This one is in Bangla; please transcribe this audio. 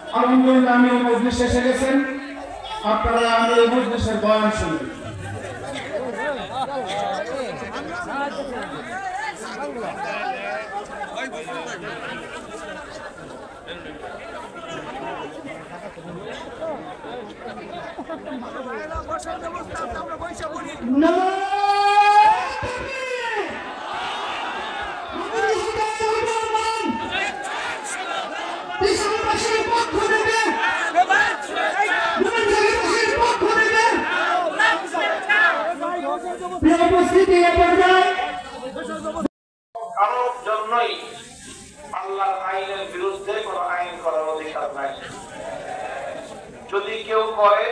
আলহামদুলিল্লাহ আমি মজলিস এসে গেছেন আপনারা আমি এই মজলিসের বয়ান শুনবেন কারোর জন্যই আল্লাহর আইনের বিরুদ্ধে কোনো আইন করার অধিকার নাই। যদি কেউ করে